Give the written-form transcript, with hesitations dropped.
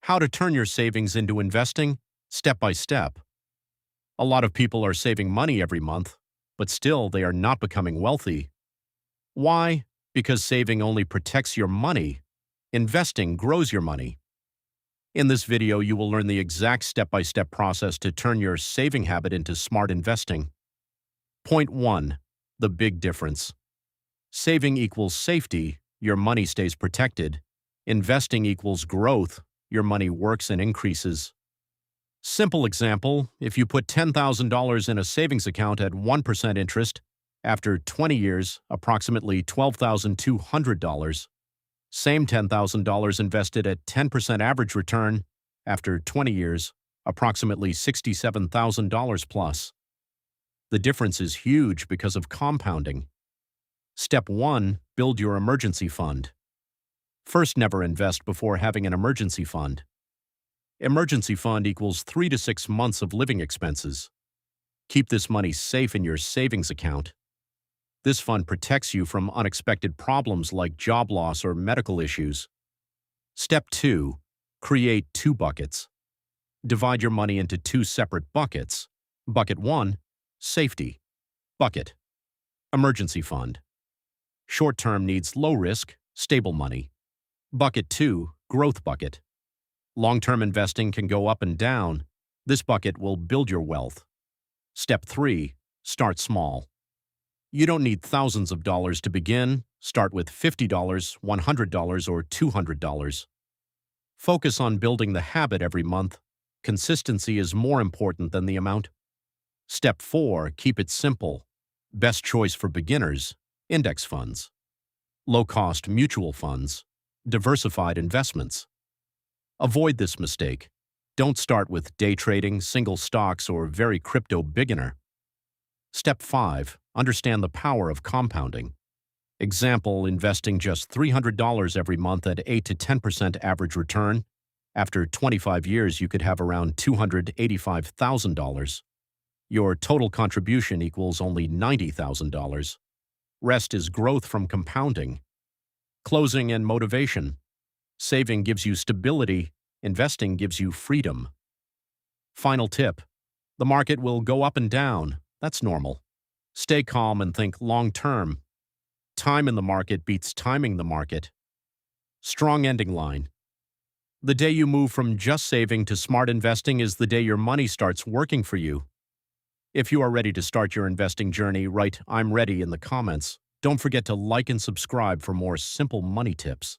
How to turn your savings into investing, step by step. A lot of people are saving money every month, but still they are not becoming wealthy. Why? Because saving only protects your money. Investing grows your money. In this video, you will learn the exact step-by-step process to turn your saving habit into smart investing. Point 1. The big difference. Saving equals safety, your money stays protected. Investing equals growth, your money works and increases. Simple example, if you put $10,000 in a savings account at 1% interest, after 20 years, approximately $12,200. Same $10,000 invested at 10% average return, after 20 years, approximately $67,000 plus. The difference is huge because of compounding. Step 1. Build your emergency fund. First, never invest before having an emergency fund. Emergency fund equals 3 to 6 months of living expenses. Keep this money safe in your savings account. This fund protects you from unexpected problems like job loss or medical issues. Step 2. Create 2 buckets. Divide your money into 2 separate buckets. Bucket 1. Safety. Bucket. Emergency fund. Short-term needs low risk, stable money. Bucket 2. Growth bucket. Long-term investing can go up and down. This bucket will build your wealth. Step 3. Start small. You don't need thousands of dollars to begin. Start with $50, $100, or $200. Focus on building the habit every month. Consistency is more important than the amount. Step 4. Keep it simple. Best choice for beginners: index funds, low-cost mutual funds, diversified investments. Avoid this mistake. Don't start with day trading, single stocks, or very crypto beginner. Step 5. Understand the power of compounding. Example, investing just $300 every month at 8 to 10% average return. After 25 years, you could have around $285,000. Your total contribution equals only $90,000. Rest is growth from compounding. Closing and motivation. Saving gives you stability. Investing gives you freedom. Final tip. The market will go up and down. That's normal. Stay calm and think long-term. Time in the market beats timing the market. Strong ending line. The day you move from just saving to smart investing is the day your money starts working for you. If you are ready to start your investing journey, write "I'm ready" in the comments. Don't forget to like and subscribe for more simple money tips.